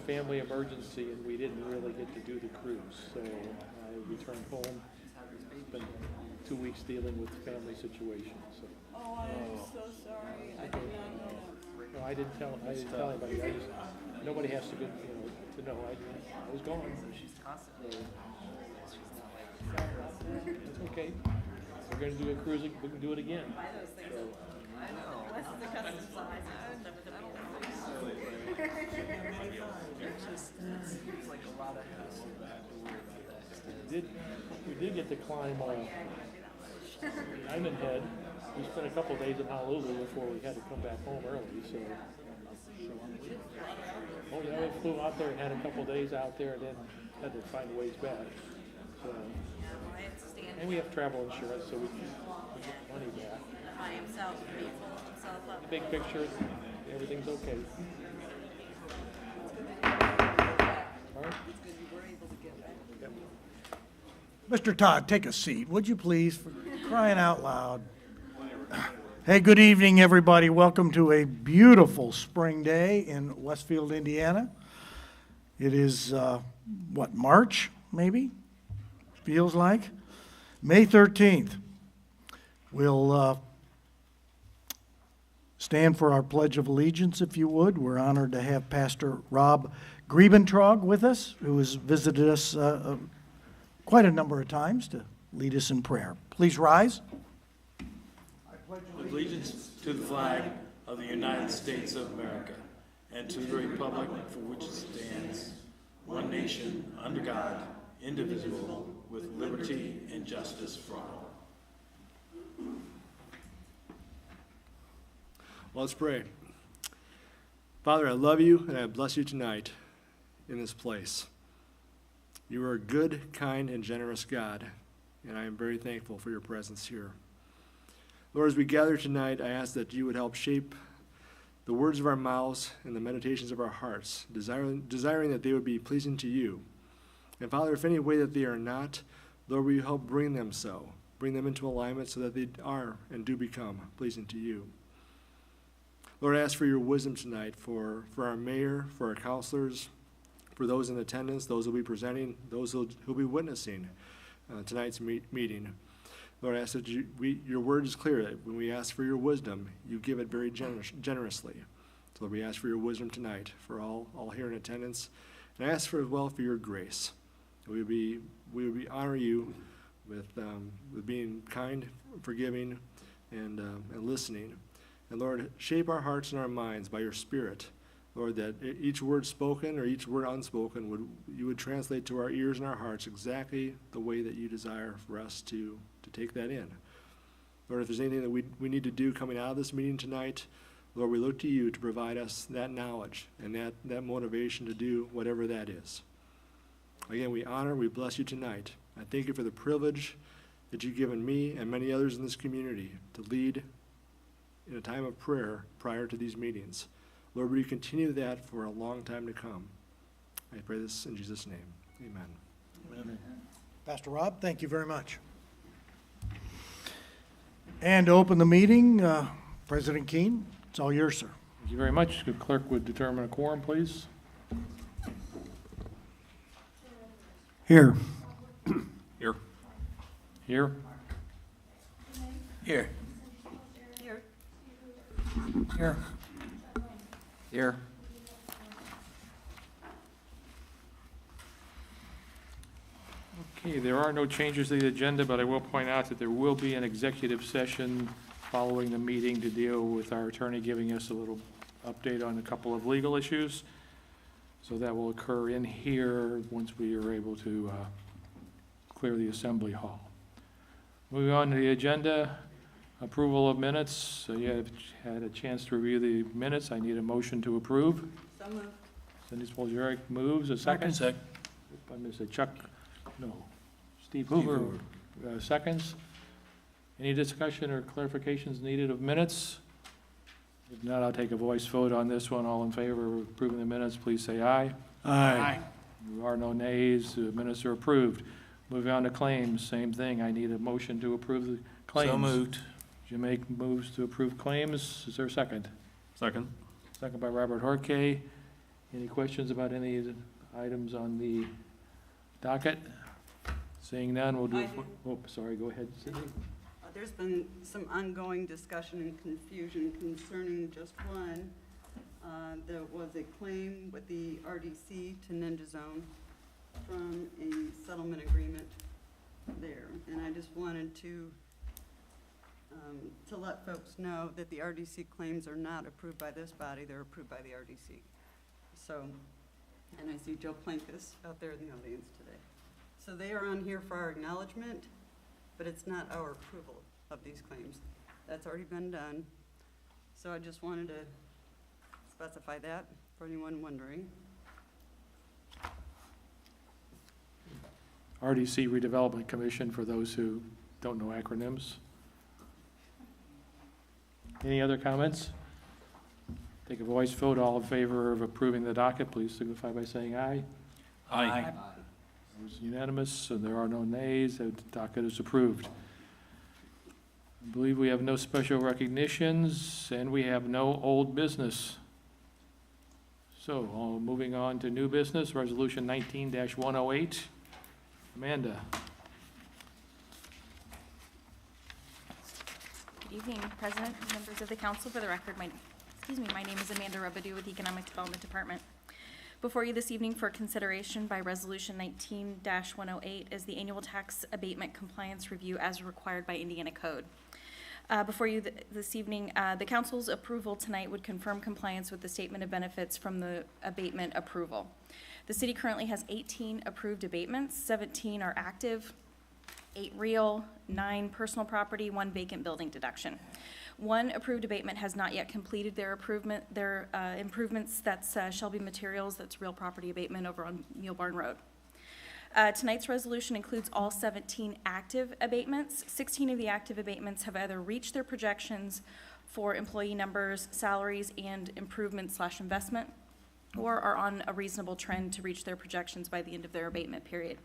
family emergency, and we didn't really get to do the cruise. So I returned home. Spent 2 weeks dealing with family situations. So. Oh, I am so sorry. I did not know that. No, I didn't tell anybody. Nobody has to go, to know. I was gone. She's constantly. So, Sorry about that. it's okay. We're going to do a cruise. We can do it again. Buy those things. So, I know. Unless it's a custom size. It seems like a lot of hassle to have to worry about that. we did get to climb Diamond Head. We spent a couple of days in Honolulu before we had to come back home early. So, oh yeah, we flew out there and had a couple of days out there, and then had to find ways back. So, and we have travel insurance, so we get money back. By himself, he pulled himself up. The big picture, everything's okay. All right. Yep. Mr. Todd, take a seat, would you please, for crying out loud. Hey, good evening, everybody. Welcome to a beautiful spring day in Westfield, Indiana. It is, March, maybe? Feels like. May 13th. We'll stand for our Pledge of Allegiance, if you would. We're honored to have Pastor Rob Griebentrog with us, who has visited us quite a number of times to lead us in prayer. Please rise. Allegiance to the flag of the United States of America and to the republic for which it stands, one nation, under God, indivisible, with liberty and justice for all. Well, let's pray. Father, I love you and I bless you tonight in this place. You are a good, kind, and generous God, and I am very thankful for your presence here. Lord, as we gather tonight, I ask that you would help shape the words of our mouths and the meditations of our hearts, desiring that they would be pleasing to you. And Father, if any way that they are not, Lord, will you help bring them so, bring them into alignment so that they are and do become pleasing to you. Lord, I ask for your wisdom tonight for our mayor, for our counselors, for those in attendance, those who will be presenting, those who will be witnessing tonight's meeting. Lord, I ask that your word is clear that when we ask for your wisdom, you give it very generously. So Lord, we ask for your wisdom tonight for all here in attendance. And I ask for as well for your grace. We would honor you with being kind, forgiving, and listening. And Lord, shape our hearts and our minds by your Spirit. Lord, that each word spoken or each word unspoken you would translate to our ears and our hearts exactly the way that you desire for us to take that in. Lord, if there's anything that we need to do coming out of this meeting tonight, Lord, we look to you to provide us that knowledge and that motivation to do whatever that is. Again, we bless you tonight. I thank you for the privilege that you've given me and many others in this community to lead in a time of prayer prior to these meetings. Lord, will you continue that for a long time to come? I pray this in Jesus' name. Amen. Amen. Pastor Rob, thank you very much. And to open the meeting, President Keene, it's all yours, sir. Thank you very much. The clerk would determine a quorum, please. Here. Here. Here. Here. Here. Here. Here. Okay, there are no changes to the agenda, but I will point out that there will be an executive session following the meeting to deal with our attorney giving us a little update on a couple of legal issues. So that will occur in here once we are able to clear the assembly hall. Moving on to the agenda, approval of minutes. So you have had a chance to review the minutes. I need a motion to approve. So moved. Cindy Spoljarek moves. A second? Second. I'm going to say Steve Hoover seconds. Any discussion or clarifications needed of minutes? If not, I'll take a voice vote on this one. All in favor of approving the minutes, please say aye. Aye. There are no nays. The minutes are approved. Moving on to claims, same thing. I need a motion to approve the claims. So moved. Jim Ake moves to approve claims. Is there a second? Second. Second by Robert Horkey. Any questions about any of the items on the docket? Seeing none, we'll do. I do. Oh, sorry, go ahead, Sydney. There's been some ongoing discussion and confusion concerning just one. There was a claim with the RDC to Ninja Zone from a settlement agreement there. And I just wanted to let folks know that the RDC claims are not approved by this body, they're approved by the RDC. So, and I see Joe Plankus out there in the audience today. So they are on here for our acknowledgement, but it's not our approval of these claims. That's already been done. So I just wanted to specify that for anyone wondering. RDC Redevelopment Commission, for those who don't know acronyms. Any other comments? Take a voice vote. All in favor of approving the docket, please signify by saying aye. Aye. It's unanimous, and there are no nays. The docket is approved. I believe we have no special recognitions, and we have no old business. So, moving on to new business, Resolution 19-108. Amanda. Good evening, President, members of the council. For the record, my name is Amanda Rubadoo with the Economic Development Department. Before you this evening for consideration by Resolution 19-108 is the annual tax abatement compliance review as required by Indiana Code. Before you this evening, the council's approval tonight would confirm compliance with the statement of benefits from the abatement approval. The city currently has 18 approved abatements, 17 are active, 8 real, 9 personal property, 1 vacant building deduction. 1 approved abatement has not yet completed their improvements. That's Shelby Materials, that's real property abatement over on Mule Barn Road. Tonight's resolution includes all 17 active abatements. 16 of the active abatements have either reached their projections for employee numbers, salaries, and improvement/investment, or are on a reasonable trend to reach their projections by the end of their abatement period.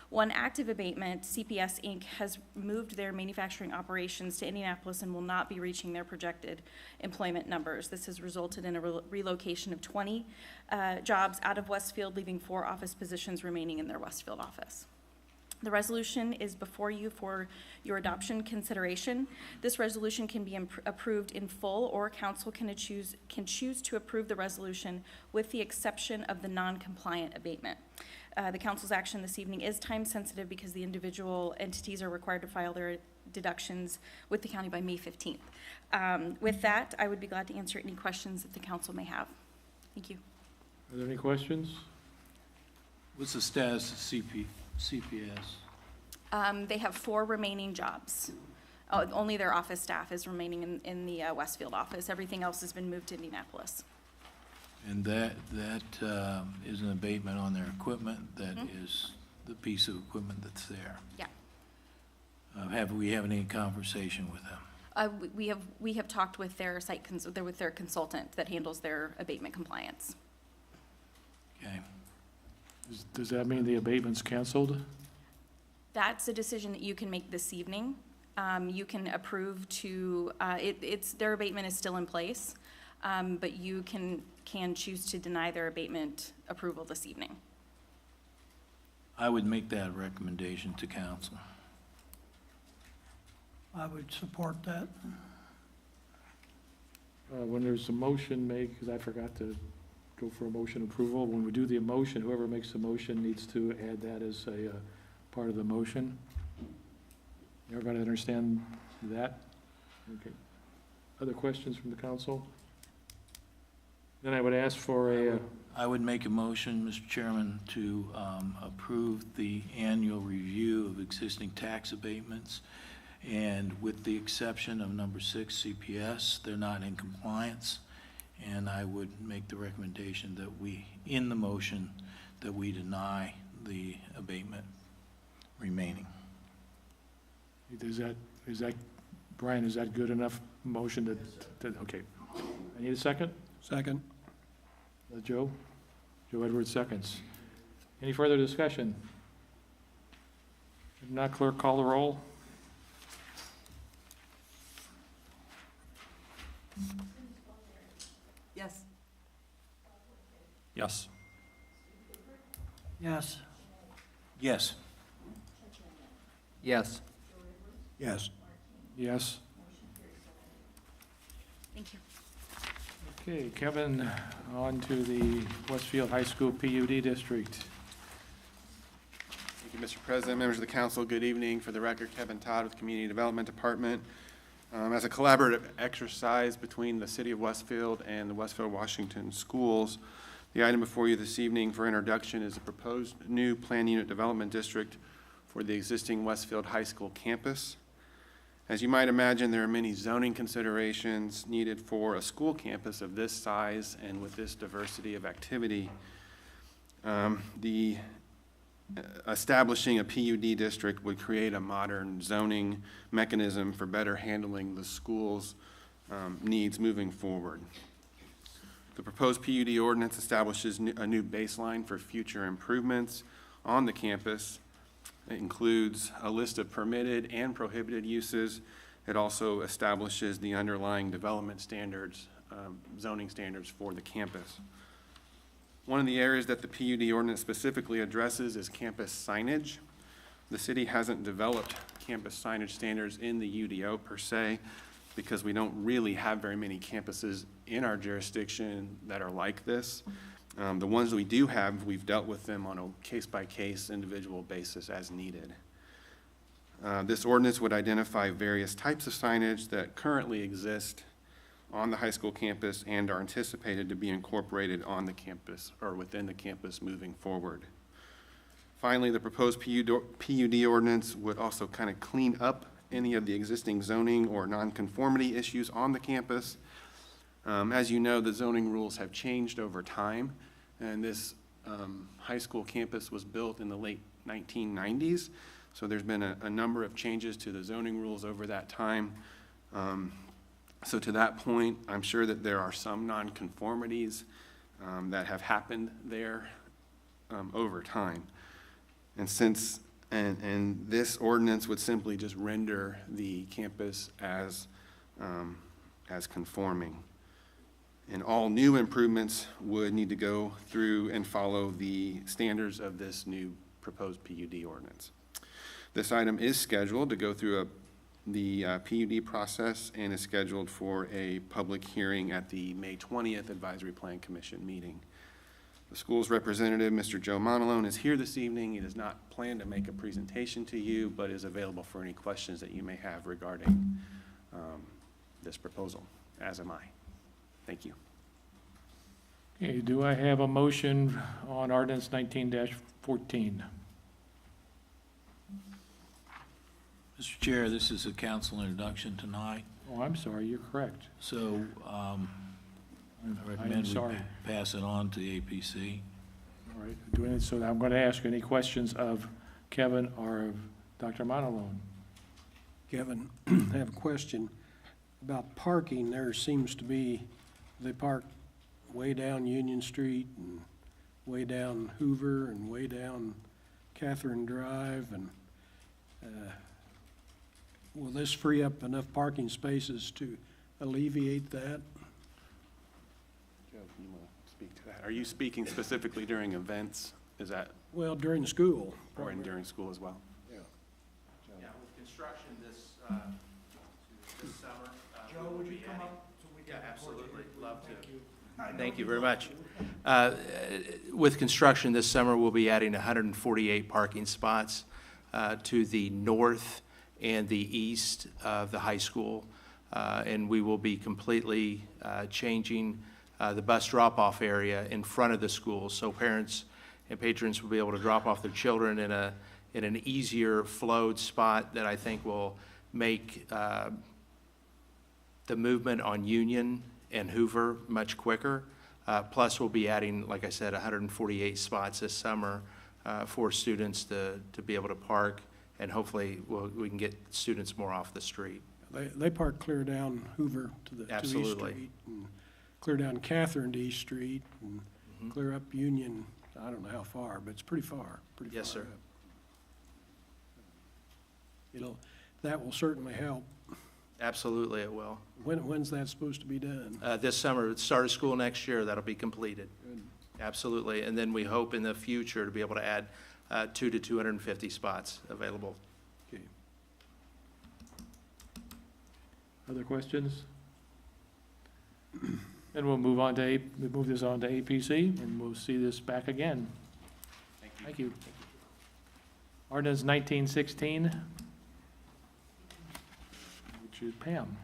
1 active abatement, CPS Inc., has moved their manufacturing operations to Indianapolis and will not be reaching their projected employment numbers. This has resulted in a relocation of 20 jobs out of Westfield, leaving 4 office positions remaining in their Westfield office. The resolution is before you for your adoption consideration. This resolution can be approved in full, or council can choose to approve the resolution with the exception of the non-compliant abatement. The council's action this evening is time sensitive because the individual entities are required to file their deductions with the county by May 15th. With that, I would be glad to answer any questions that the council may have. Thank you. Are there any questions? What's the status of CPS? They have 4 remaining jobs. Only their office staff is remaining in the Westfield office. Everything else has been moved to Indianapolis. And that is an abatement on their equipment, that is the piece of equipment that's there. Yeah. Have we had any conversation with them? We have talked with their with their consultant that handles their abatement compliance. Okay. Does that mean the abatement's canceled? That's a decision that you can make this evening. You can approve to, their abatement is still in place, but you can choose to deny their abatement approval this evening. I would make that recommendation to council. I would support that. When there's a motion made, because I forgot to go for a motion approval, when we do the motion, whoever makes the motion needs to add that as a part of the motion. Everybody understand that? Okay. Other questions from the council? Then I would ask for a, I would make a motion, Mr. Chairman, to approve the annual review of existing tax abatements, and with the exception of number 6, CPS, they're not in compliance, and I would make the recommendation that we, in the motion, that we deny the abatement remaining. is that, Brian, is that good enough motion to okay. I need a second? Second. Joe Edwards seconds. Any further discussion? If not, clerk, call the roll. Yes. Yes. Yes. Yes. Yes. Yes. Yes. Thank you. Okay, Kevin, on to the Westfield High School PUD district. Thank you, Mr. President, members of the council, good evening. For the record, Kevin Todd with Community Development Department. As a collaborative exercise between the City of Westfield and the Westfield Washington Schools, the item before you this evening for introduction is a proposed new plan unit development district for the existing Westfield High School campus. As you might imagine, there are many zoning considerations needed for a school campus of this size and with this diversity of activity. Establishing a PUD district would create a modern zoning mechanism for better handling the school's needs moving forward. The proposed PUD ordinance establishes a new baseline for future improvements on the campus. It includes a list of permitted and prohibited uses. It also establishes the underlying development standards, zoning standards for the campus. One of the areas that the PUD ordinance specifically addresses is campus signage. The city hasn't developed campus signage standards in the UDO per se, because we don't really have very many campuses in our jurisdiction that are like this. The ones that we do have, we've dealt with them on a case-by-case individual basis as needed. This ordinance would identify various types of signage that currently exist on the high school campus and are anticipated to be incorporated on the campus or within the campus moving forward. Finally, the proposed PUD ordinance would also kind of clean up any of the existing zoning or nonconformity issues on the campus. As you know, the zoning rules have changed over time, and this high school campus was built in the late 1990s, so there's been a number of changes to the zoning rules over that time. So to that point, I'm sure that there are some nonconformities that have happened there over time. And this ordinance would simply just render the campus as conforming. And all new improvements would need to go through and follow the standards of this new proposed PUD ordinance. This item is scheduled to go through the PUD process and is scheduled for a public hearing at the May 20th Advisory Plan Commission meeting. The school's representative, Mr. Joe Montalone, is here this evening. He does not plan to make a presentation to you, but is available for any questions that you may have regarding this proposal, as am I. Thank you. Okay, do I have a motion on ordinance 19-14? Mr. Chair, this is a council introduction tonight, Oh, I'm sorry, you're correct. so I I'm recommend we sorry. pass it on to the APC. All right, so I'm going to ask any questions of Kevin or of Dr. Montalone. Kevin, I have a question about parking. There seems to be, they park way down Union Street and way down Hoover and way down Catherine Drive, and will this free up enough parking spaces to alleviate that? Joe, you want to speak to that? Are you speaking specifically during events? Is that, Well, during school. or during school as well? Yeah. Yeah, with construction this summer. Joe, would you come up? Yeah, absolutely, love to. Thank you very much. With construction this summer, we'll be adding 148 parking spots to the north and the east of the high school. And we will be completely changing the bus drop-off area in front of the school, so parents and patrons will be able to drop off their children in an easier flowed spot that I think will make the movement on Union and Hoover much quicker. Plus, we'll be adding, like I said, 148 spots this summer for students to be able to park, and hopefully we can get students more off the street. They park clear down Hoover to the East Absolutely. Street, and clear down Catherine to East Street, and clear up Union. I don't know how far, but it's pretty far. Pretty Yes, far sir. up. That will certainly help. Absolutely, it will. When's that supposed to be done? This summer, at the start of school next year, that'll be completed. Good. Absolutely. And then we hope in the future to be able to add 2 to 250 spots available. Okay. Other questions? And we'll move on to, we move this on to APC, and we'll see this back again. Thank you. Ordinance 1916, which is Pam.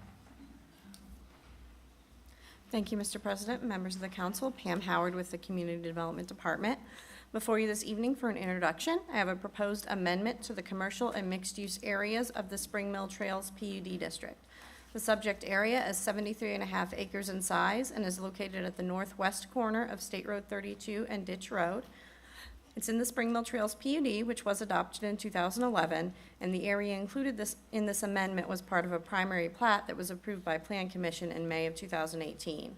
Thank you, Mr. President, members of the council. Pam Howard with the Community Development Department. Before you this evening for an introduction, I have a proposed amendment to the commercial and mixed-use areas of the Spring Mill Trails PUD district. The subject area is 73.5 acres in size and is located at the northwest corner of State Road 32 and Ditch Road. It's in the Spring Mill Trails PUD, which was adopted in 2011, and the area included in this amendment was part of a primary plat that was approved by Plan Commission in May of 2018.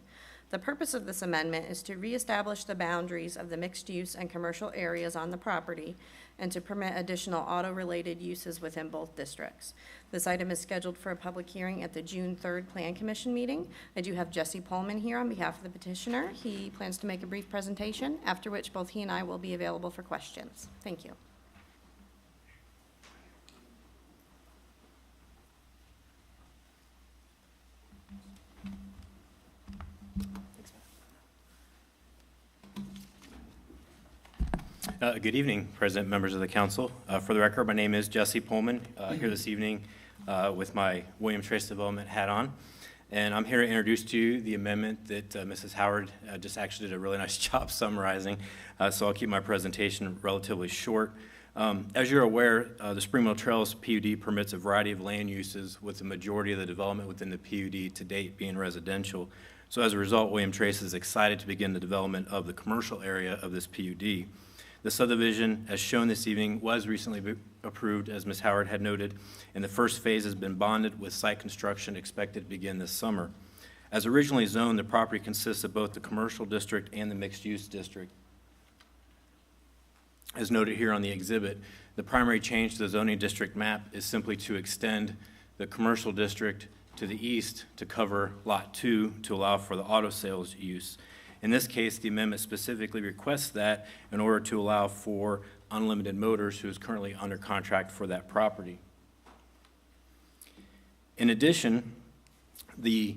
The purpose of this amendment is to reestablish the boundaries of the mixed-use and commercial areas on the property and to permit additional auto-related uses within both districts. This item is scheduled for a public hearing at the June 3rd Plan Commission meeting. I do have Jesse Pullman here on behalf of the petitioner. He plans to make a brief presentation, after which both he and I will be available for questions. Thank you. Good evening, President, members of the council. For the record, my name is Jesse Pullman, here this evening with my William Trace Development hat on. And I'm here to introduce to you the amendment that Mrs. Howard just actually did a really nice job summarizing, so I'll keep my presentation relatively short. As you're aware, the Spring Mill Trails PUD permits a variety of land uses, with the majority of the development within the PUD to date being residential. So as a result, William Trace is excited to begin the development of the commercial area of this PUD. The subdivision, as shown this evening, was recently approved, as Ms. Howard had noted, and the first phase has been bonded, with site construction expected to begin this summer. As originally zoned, the property consists of both the commercial district and the mixed-use district. As noted here on the exhibit, the primary change to the zoning district map is simply to extend the commercial district to the east to cover Lot 2 to allow for the auto sales use. In this case, the amendment specifically requests that in order to allow for Unlimited Motors, who is currently under contract for that property. In addition, the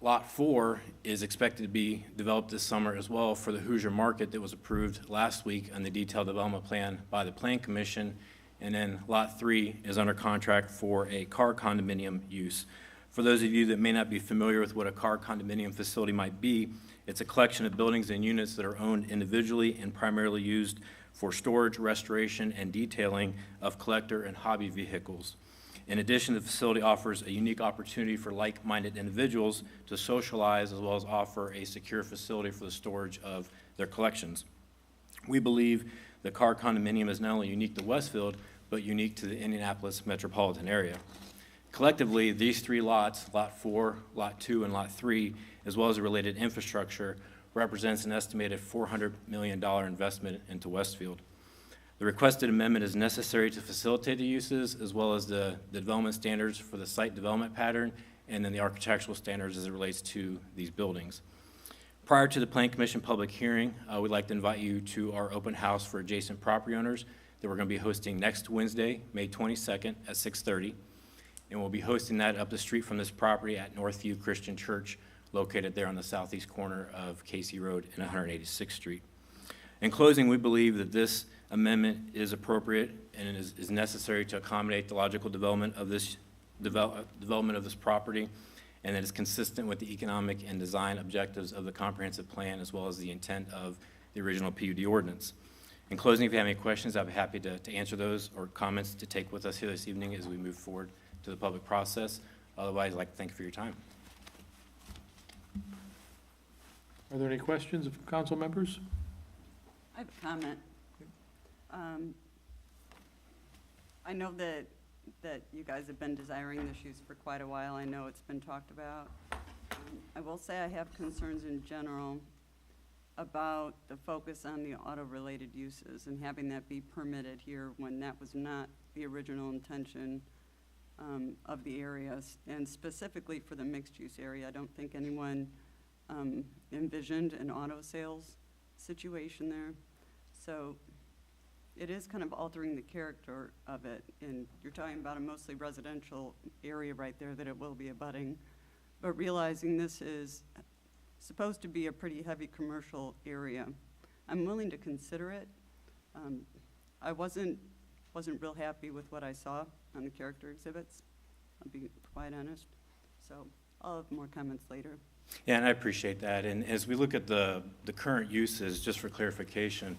Lot 4 is expected to be developed this summer as well for the Hoosier Market that was approved last week on the detailed development plan by the Plan Commission. And then Lot 3 is under contract for a car condominium use. For those of you that may not be familiar with what a car condominium facility might be, it's a collection of buildings and units that are owned individually and primarily used for storage, restoration, and detailing of collector and hobby vehicles. In addition, the facility offers a unique opportunity for like-minded individuals to socialize, as well as offer a secure facility for the storage of their collections. We believe the car condominium is not only unique to Westfield, but unique to the Indianapolis metropolitan area. Collectively, these three lots, Lot 4, Lot 2, and Lot 3, as well as the related infrastructure, represents an estimated $400 million investment into Westfield. The requested amendment is necessary to facilitate the uses, as well as the development standards for the site development pattern, and then the architectural standards as it relates to these buildings. Prior to the Plan Commission public hearing, we'd like to invite you to our open house for adjacent property owners that we're going to be hosting next Wednesday, May 22nd at 6:30. And we'll be hosting that up the street from this property at Northview Christian Church, located there on the southeast corner of Casey Road and 186th Street. In closing, we believe that this amendment is appropriate and is necessary to accommodate the logical development of this development of this property, and that is consistent with the economic and design objectives of the comprehensive plan, as well as the intent of the original PUD ordinance. In closing, if you have any questions, I'd be happy to answer those, or comments to take with us here this evening as we move forward to the public process. Otherwise, I'd like to thank you for your time. Are there any questions of council members? I have a comment. I know that you guys have been desiring this use for quite a while. I know it's been talked about. I will say I have concerns in general about the focus on the auto-related uses and having that be permitted here when that was not the original intention of the areas, and specifically for the mixed-use area. I don't think anyone envisioned an auto sales situation there. So it is kind of altering the character of it, and you're talking about a mostly residential area right there that it will be abutting, but realizing this is supposed to be a pretty heavy commercial area, I'm willing to consider it. I wasn't real happy with what I saw on the character exhibits, I'll be quite honest. So I'll have more comments later. Yeah, and I appreciate that. And as we look at the current uses, just for clarification,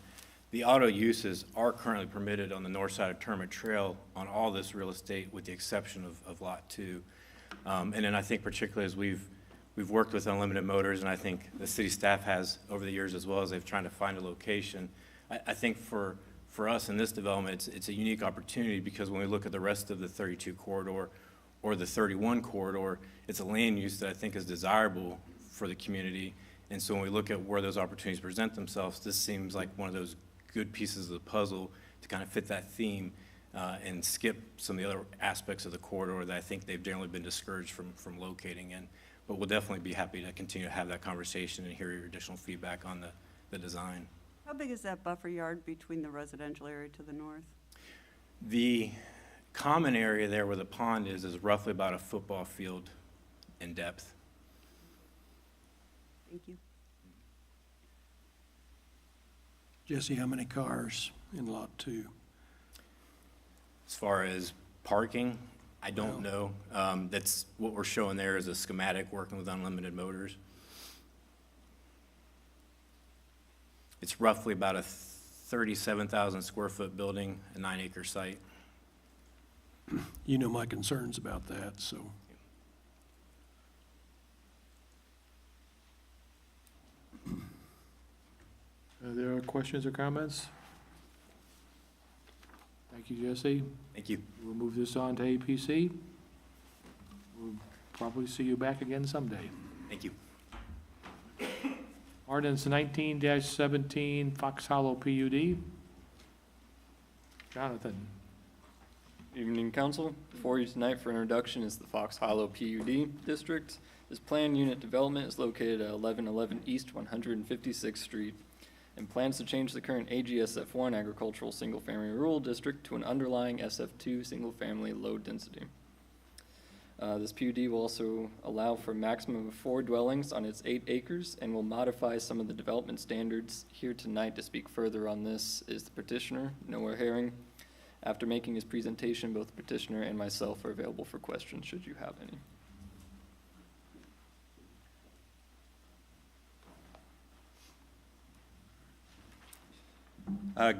the auto uses are currently permitted on the north side of Termit Trail on all this real estate with the exception of Lot 2. And then I think particularly as we've worked with Unlimited Motors, and I think the city staff has over the years as well as they've tried to find a location, I think for us in this development, it's a unique opportunity because when we look at the rest of the 32 corridor or the 31 corridor, it's a land use that I think is desirable for the community. And so when we look at where those opportunities present themselves, this seems like one of those good pieces of the puzzle to kind of fit that theme and skip some of the other aspects of the corridor that I think they've generally been discouraged from locating in. But we'll definitely be happy to continue to have that conversation and hear your additional feedback on the design. How big is that buffer yard between the residential area to the north? The common area there where the pond is roughly about a football field in depth. Thank you. Jesse, how many cars in Lot 2? As far as parking, I don't know. That's what we're showing there is a schematic working with Unlimited Motors. It's roughly about a 37,000 square foot building, a 9-acre site. You know my concerns about that, so. Are there questions or comments? Thank you, Jesse. Thank you. We'll move this on to APC. We'll probably see you back again someday. Thank you. Ordinance 19-17, Fox Hollow PUD. Jonathan. Evening, Council. Before you tonight for introduction is the Fox Hollow PUD District. This planned unit development is located at 1111 East 156th Street and plans to change the current AGSF1 agricultural single-family rural district to an underlying SF2 single-family low density. This PUD will also allow for a maximum of 4 dwellings on its 8 acres and will modify some of the development standards. Here tonight to speak further on this is the petitioner, Noah Herring. After making his presentation, both the petitioner and myself are available for questions should you have any.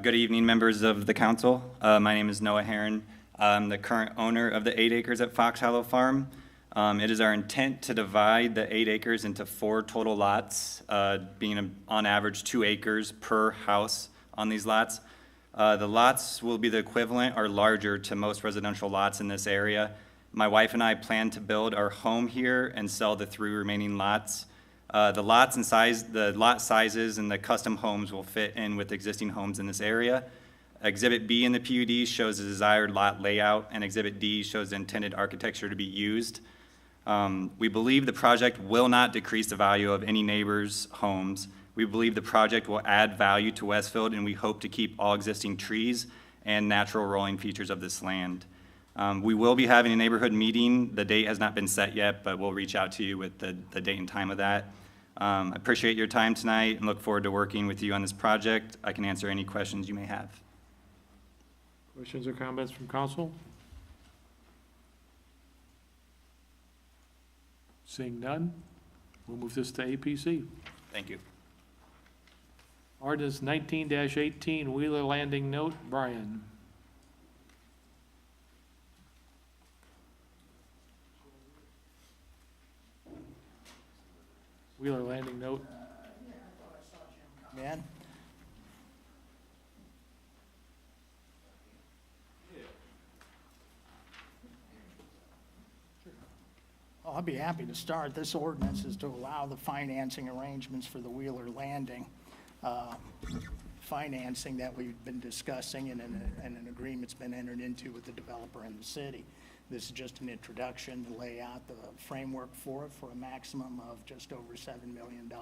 Good evening, members of the council. My name is Noah Herron. I'm the current owner of the 8 acres at Fox Hollow Farm. It is our intent to divide the 8 acres into 4 total lots, being on average 2 acres per house on these lots. The lots will be the equivalent or larger to most residential lots in this area. My wife and I plan to build our home here and sell the 3 remaining lots. The lots and size, the lot sizes and the custom homes will fit in with existing homes in this area. Exhibit B in the PUD shows the desired lot layout, and Exhibit D shows the intended architecture to be used. We believe the project will not decrease the value of any neighbors' homes. We believe the project will add value to Westfield, and we hope to keep all existing trees and natural rolling features of this land. We will be having a neighborhood meeting. The date has not been set yet, but we'll reach out to you with the date and time of that. I appreciate your time tonight and look forward to working with you on this project. I can answer any questions you may have. Questions or comments from council? Seeing none, we'll move this to APC. Thank you. Ordinance 19-18, Wheeler Landing Note, Brian. Wheeler Landing Note. Man. Oh, I'll be happy to start. This ordinance is to allow the financing arrangements for the Wheeler Landing financing that we've been discussing, and an agreement's been entered into with the developer and the city. This is just an introduction to lay out the framework for it for a maximum of just over $7 million.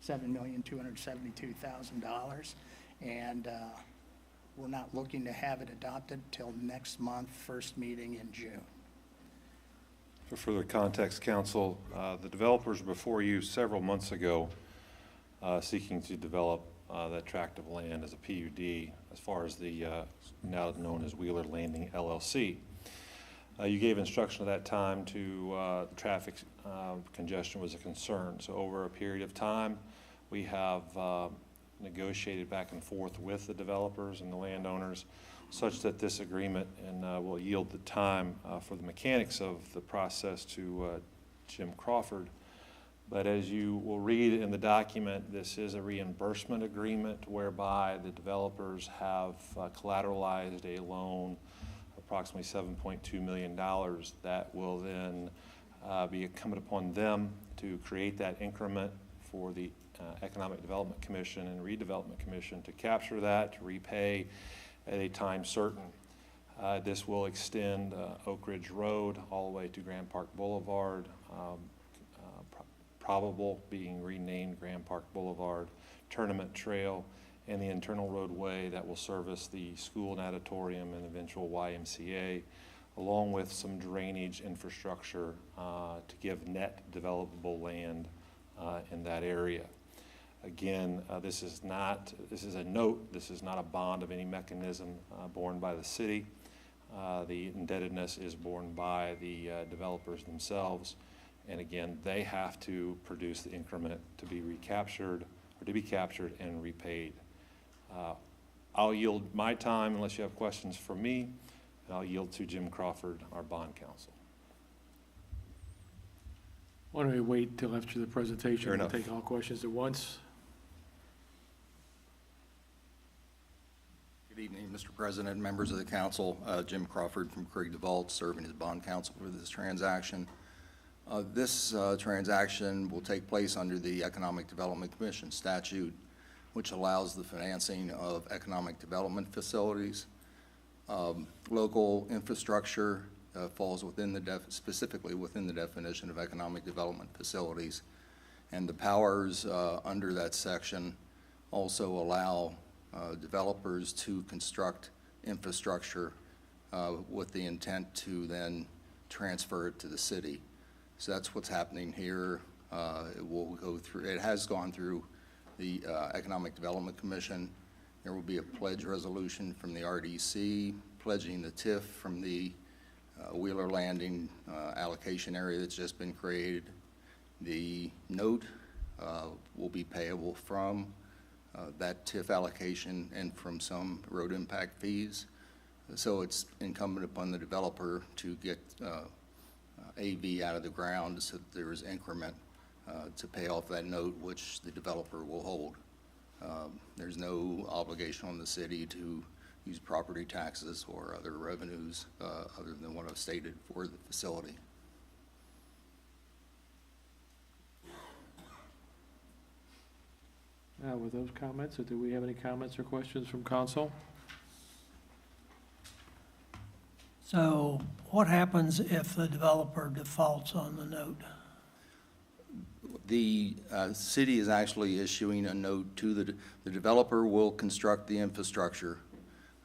$7,272,000. And we're not looking to have it adopted till next month, first meeting in June. For further context, Council, the developers before you several months ago seeking to develop that tract of land as a PUD as far as the now known as Wheeler Landing LLC. You gave instruction at that time to traffic congestion was a concern. So over a period of time, we have negotiated back and forth with the developers and the landowners such that this agreement will yield the time for the mechanics of the process to Jim Crawford. But as you will read in the document, this is a reimbursement agreement whereby the developers have collateralized a loan, approximately $7.2 million, that will then be incumbent upon them to create that increment for the Economic Development Commission and Redevelopment Commission to capture that, to repay at a time certain. This will extend Oak Ridge Road all the way to Grand Park Boulevard, probable being renamed Grand Park Boulevard, Tournament Trail, and the internal roadway that will service the school and auditorium and eventual YMCA, along with some drainage infrastructure to give net developable land in that area. Again, this is a note, this is not a bond of any mechanism borne by the city. The indebtedness is borne by the developers themselves. And again, they have to produce the increment to be recaptured or to be captured and repaid. I'll yield my time unless you have questions for me, and I'll yield to Jim Crawford, our bond counsel. Why don't we wait till after the presentation Fair and enough. take all questions at once? Good evening, Mr. President, members of the council. Jim Crawford from Craig DeVault, serving as bond counsel for this transaction. This transaction will take place under the Economic Development Commission statute, which allows the financing of economic development facilities. Local infrastructure falls within specifically within the definition of economic development facilities. And the powers under that section also allow developers to construct infrastructure with the intent to then transfer it to the city. So that's what's happening here. It has gone through the Economic Development Commission. There will be a pledge resolution from the RDC pledging the TIF from the Wheeler Landing allocation area that's just been created. The note will be payable from that TIF allocation and from some road impact fees. So it's incumbent upon the developer to get AV out of the ground so that there is increment to pay off that note, which the developer will hold. There's no obligation on the city to use property taxes or other revenues other than what I've stated for the facility. Now, with those comments, do we have any comments or questions from council? So what happens if the developer defaults on the note? The city is actually issuing a note to the developer will construct the infrastructure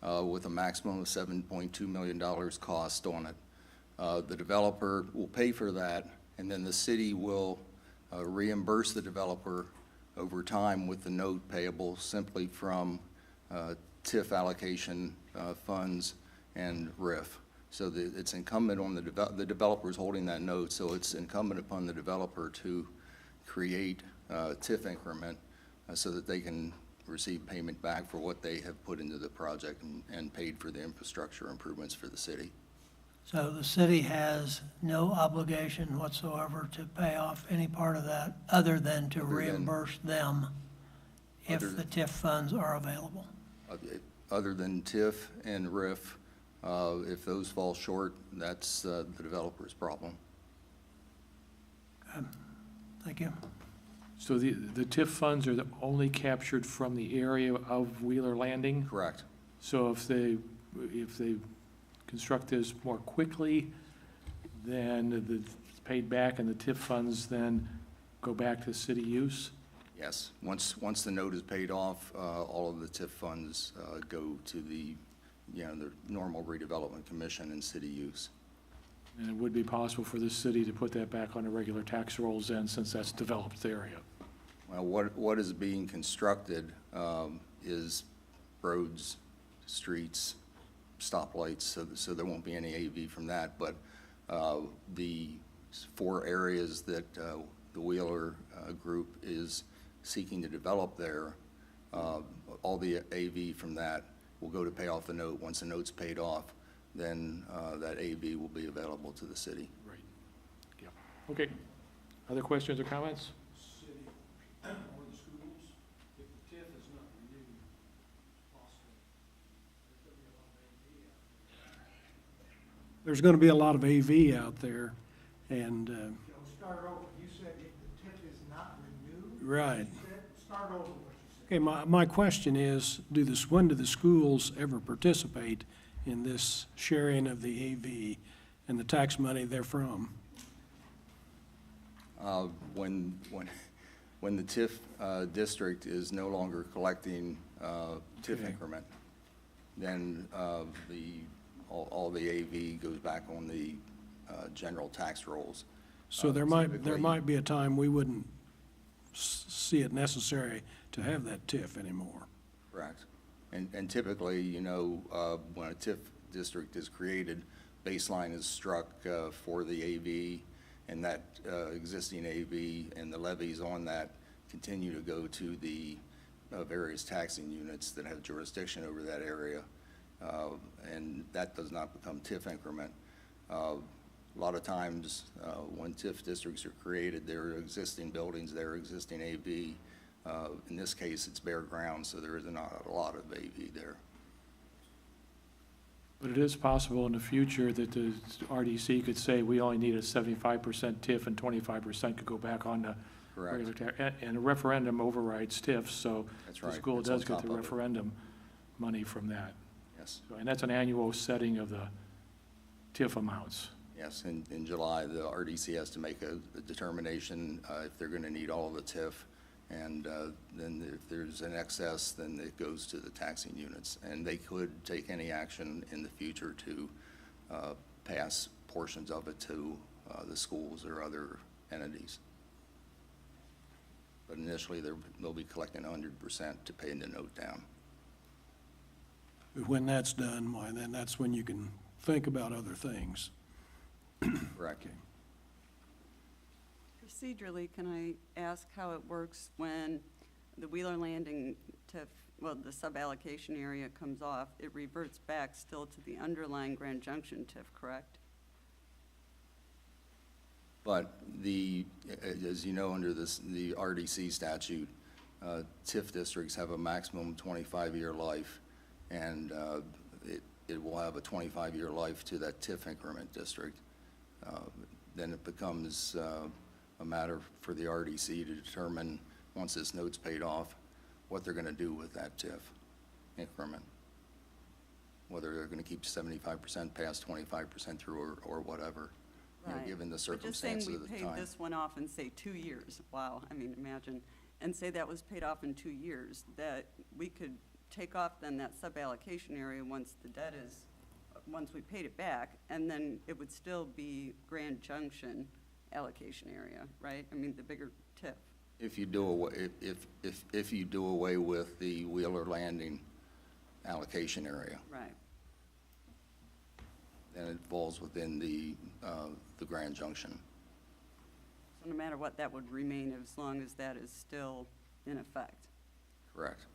with a maximum of $7.2 million cost on it. The developer will pay for that, and then the city will reimburse the developer over time with the note payable simply from TIF allocation funds and RIF. So it's incumbent on the developers holding that note, so it's incumbent upon the developer to create TIF increment so that they can receive payment back for what they have put into the project and paid for the infrastructure improvements for the city. So the city has no obligation whatsoever to pay off any part of that other than to reimburse them if the TIF funds are available? Other than TIF and RIF, if those fall short, that's the developer's problem. Okay. Thank you. So the TIF funds are only captured from the area of Wheeler Landing? Correct. So if they construct this more quickly, then it's paid back and the TIF funds then go back to city use? Yes. Once the note is paid off, all of the TIF funds go to the normal redevelopment commission and city use. And it would be possible for the city to put that back on the regular tax rolls then, since that's developed area. Well, what is being constructed is roads, streets, stoplights, so there won't be any AV from that. But the 4 areas that the Wheeler group is seeking to develop there, all the AV from that will go to pay off the note. Once the note's paid off, then that AV will be available to the city. Right. Yeah. Okay. Other questions or comments? City or the schools, if the TIF is not renewed, there's going to be a lot of AV out there, and Start over. You said the TIF is not renewed? right. Start over what you said. Okay, my question is, when do the schools ever participate in this sharing of the AV and the tax money therefrom? When the TIF district is no longer collecting TIF Okay. increment, then all the AV goes back on the general tax rolls. So there might typically- be a time we wouldn't see it necessary to have that TIF anymore. Correct. And typically, when a TIF district is created, baseline is struck for the AV, and that existing AV and the levies on that continue to go to the various taxing units that have jurisdiction over that area, and that does not become TIF increment. A lot of times, when TIF districts are created, there are existing buildings, there are existing AV. In this case, it's bare ground, so there is not a lot of AV there. But it is possible in the future that the RDC could say, we only need a 75% TIF and 25% could go back on the Correct. regular tax. And a referendum overrides TIF, so That's the right. school It's on does get top the of it. referendum money from that. Yes. So, and that's an annual setting of the TIF amounts. Yes, in July, the RDC has to make a determination if they're going to need all of the TIF, and then if there's an excess, then it goes to the taxing units. And they could take any action in the future to pass portions of it to the schools or other entities. But initially, they'll be collecting 100% to pay the note down. When that's done, why, then that's when you can think about other things. Correct. Procedurally, can I ask how it works when the Wheeler Landing TIF, the sub-allocation area comes off, it reverts back still to the underlying Grand Junction TIF, correct? But as you know, under the RDC statute, TIF districts have a maximum 25-year life, and it will have a 25-year life to that TIF increment district. Then it becomes a matter for the RDC to determine, once this note's paid off, what they're going to do with that TIF increment. Whether they're going to keep 75% past 25% through or whatever, Right. given the But circumstances of just the saying we time. paid this one off in, say, 2 years, wow, I mean, imagine, and say that was paid off in 2 years, that we could take off then that sub-allocation area once the debt is, once we paid it back, and then it would still be Grand Junction allocation area, right? I mean, the bigger TIF. If you do away, if you do away with the Wheeler Landing allocation area, Right. then it falls within the Grand Junction. So no matter what, that would remain as long as that is still in effect. Correct.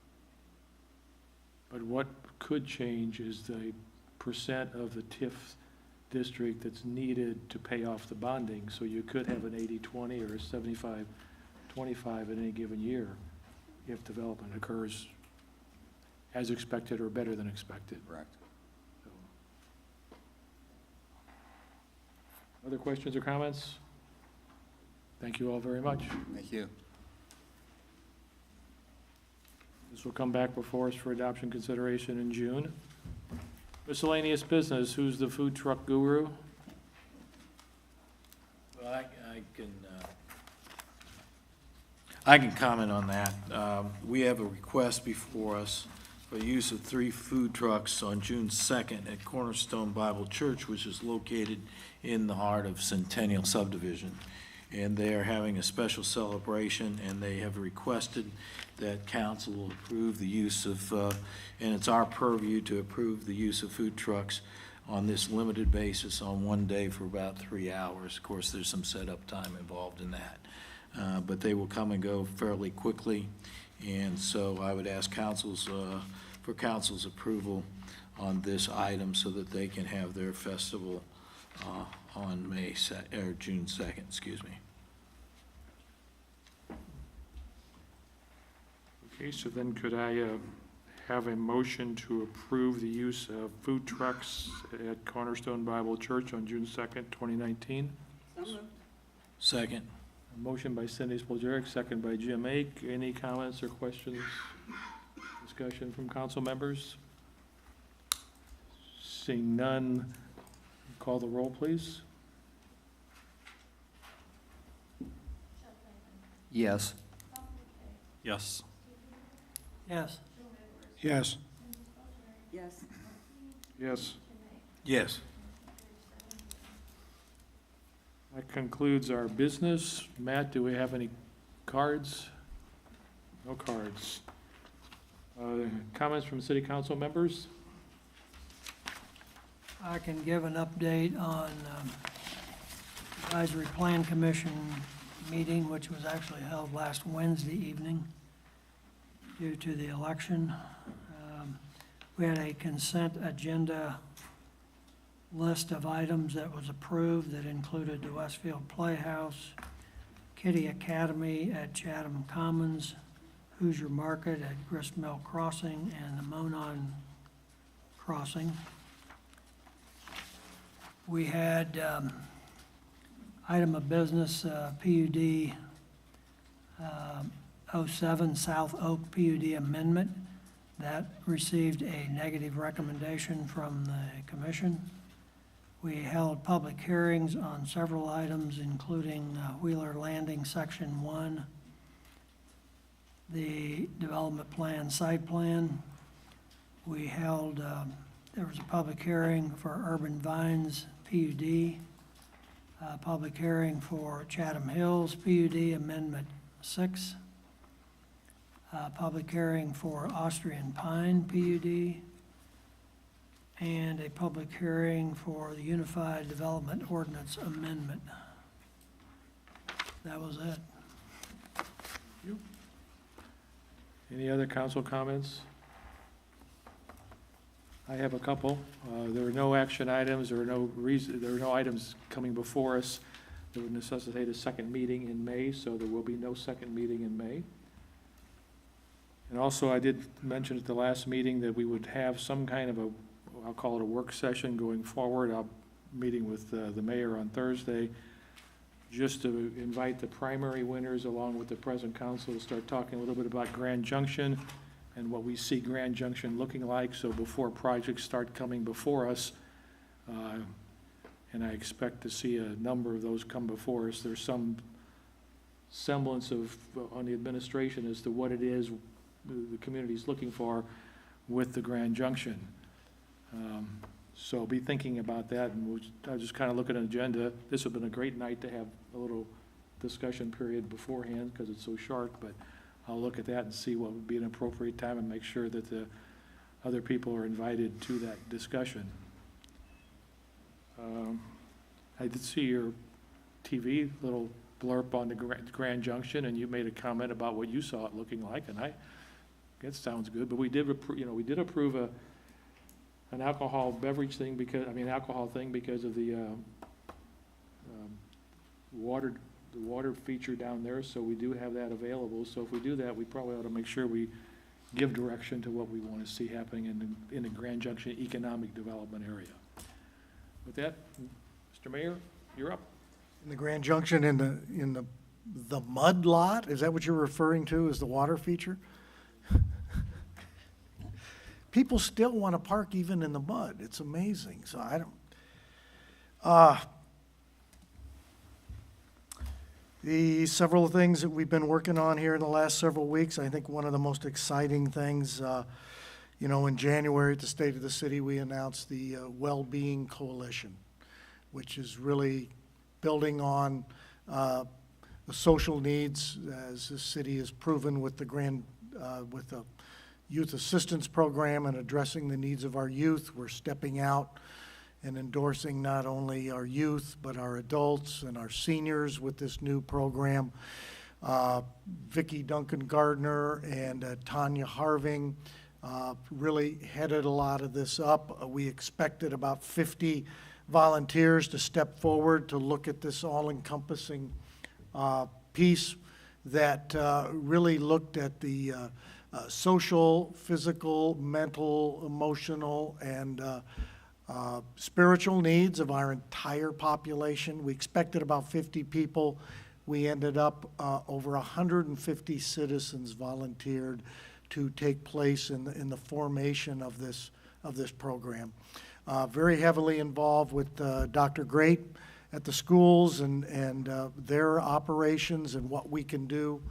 But what could change is the percent of the TIF district that's needed to pay off the bonding. So you could have an 80-20 or a 75-25 in any given year if development occurs as expected or better than expected. Correct. Other questions or comments? Thank you all very much. Thank you. This will come back before us for adoption consideration in June. Miscellaneous business, who's the food truck guru? Well, I can, I can comment on that. We have a request before us for use of 3 food trucks on June 2nd at Cornerstone Bible Church, which is located in the heart of Centennial Subdivision. And they are having a special celebration, and they have requested that council will approve the use of, and it's our purview to approve the use of food trucks on this limited basis on one day for about 3 hours. Of course, there's some setup time involved in that. But they will come and go fairly quickly. And so I would ask for council's approval on this item so that they can have their festival on June 2nd, excuse me. Okay, so then could I have a motion to approve the use of food trucks at Cornerstone Bible Church on June 2nd, 2019? So moved. Second. A motion by Cindy Spiljerik, second by Jim Ake. Any comments or questions, discussion from council members? Seeing none, call the roll, please. Yes. Yes. Yes. Yes. Yes. Yes. Yes. That concludes our business. Matt, do we have any cards? No cards. Comments from city council members? I can give an update on Advisory Plan Commission meeting, which was actually held last Wednesday evening due to the election. We had a consent agenda list of items that was approved that included the Westfield Playhouse, Kitty Academy at Chatham Commons, Hoosier Market at Gristmill Crossing, and the Monon Crossing. We had item of business, PUD 07 South Oak PUD amendment. That received a negative recommendation from the commission. We held public hearings on several items, including Wheeler Landing Section 1, the development plan, site plan. We held, there was a public hearing for Urban Vines PUD, public hearing for Chatham Hills PUD Amendment 6, public hearing for Austrian Pine PUD, and a public hearing for the Unified Development Ordinance Amendment. That was it. Any other council comments? I have a couple. There are no action items, there are no items coming before us that would necessitate a second meeting in May, so there will be no second meeting in May. And also, I did mention at the last meeting that we would have some kind of I'll call it a work session going forward. I'll be meeting with the mayor on Thursday, just to invite the primary winners along with the present council to start talking a little bit about Grand Junction and what we see Grand Junction looking like, so before projects start coming before us, and I expect to see a number of those come before us. There's some semblance of, on the administration, as to what it is the community's looking for with the Grand Junction. So be thinking about that, and I'll just kind of look at an agenda. This would have been a great night to have a little discussion period beforehand because it's so short, but I'll look at that and see what would be an appropriate time and make sure that the other people are invited to that discussion. I did see your TV little blurb on the Grand Junction, and you made a comment about what you saw it looking like, and that sounds good. But we did approve an alcohol beverage thing alcohol thing because of the water feature down there, so we do have that available. So if we do that, we probably ought to make sure we give direction to what we want to see happening in the Grand Junction economic development area. With that, Mr. Mayor, you're up. In the Grand Junction, in the mud lot, is that what you're referring to as the water feature? People still want to park even in the mud. It's amazing. So I don't. The several things that we've been working on here in the last several weeks, I think one of the most exciting things, in January at the State of the City, we announced the Well-Being Coalition, which is really building on the social needs, as the city has proven with with the Youth Assistance Program and addressing the needs of our youth. We're stepping out and endorsing not only our youth, but our adults and our seniors with this new program. Vicki Duncan Gardner and Tanya Harving really headed a lot of this up. We expected about 50 volunteers to step forward to look at this all-encompassing piece that really looked at the social, physical, mental, emotional, and spiritual needs of our entire population. We expected about 50 people. We ended up over 150 citizens volunteered to take place in the formation of this program. Very heavily involved with Dr. Great at the schools and their operations and what we can do.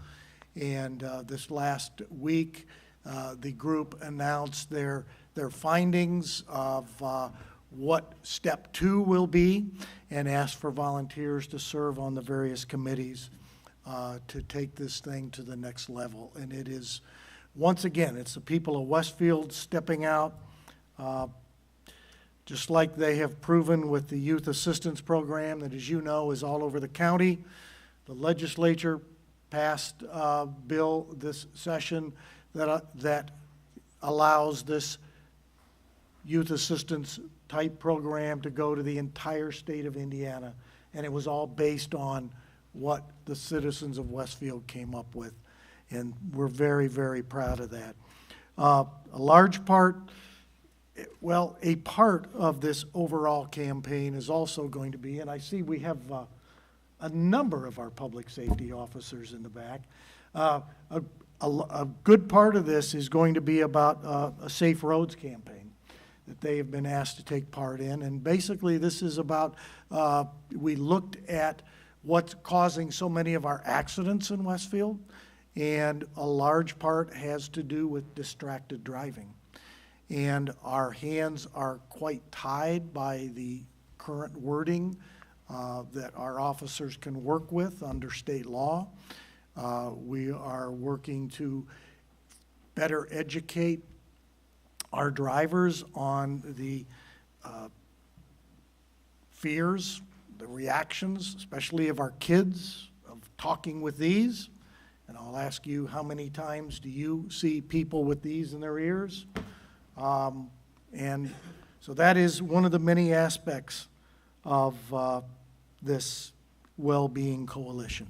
And this last week, the group announced their findings of what step 2 will be and asked for volunteers to serve on the various committees to take this thing to the next level. And it is, once again, it's the people of Westfield stepping out, just like they have proven with the Youth Assistance Program that, as you know, is all over the county. The legislature passed a bill this session that allows this youth assistance type program to go to the entire state of Indiana. And it was all based on what the citizens of Westfield came up with. And we're very, very proud of that. A large part, well, a part of this overall campaign is also going to be, and I see we have a number of our public safety officers in the back. A good part of this is going to be about a Safe Roads campaign that they have been asked to take part in. And basically this is about, we looked at what's causing so many of our accidents in Westfield, and a large part has to do with distracted driving. And our hands are quite tied by the current wording that our officers can work with under state law. We are working to better educate our drivers on the fears, the reactions, especially of our kids, of talking with these. And I'll ask you, how many times do you see people with these in their ears? And so that is one of the many aspects of this well-being coalition.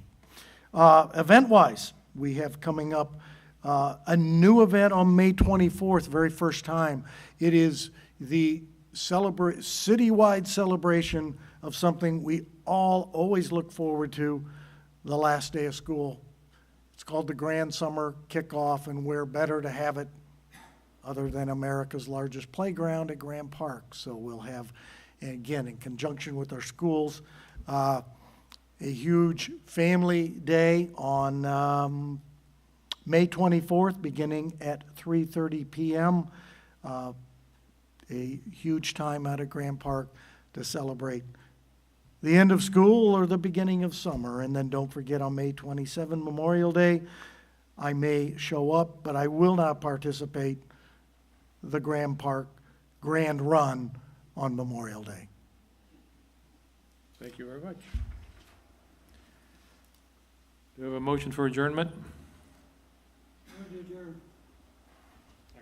Event-wise, we have coming up a new event on May 24th, very first time. It is the citywide celebration of something we all always look forward to, the last day of school. It's called the Grand Summer Kickoff, and where better to have it other than America's largest playground at Graham Park. So we'll have, again, in conjunction with our schools, a huge family day on May 24th, beginning at 3:30 p.m. A huge time out at Graham Park to celebrate the end of school or the beginning of summer. And then don't forget, on May 27, Memorial Day, I may show up, but I will not participate the Graham Park Grand Run on Memorial Day. Thank you very much. Do we have a motion for adjournment?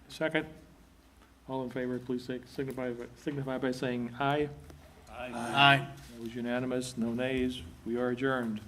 Second. All in favor, please signify by saying aye. Aye. That was unanimous, no nays. We are adjourned.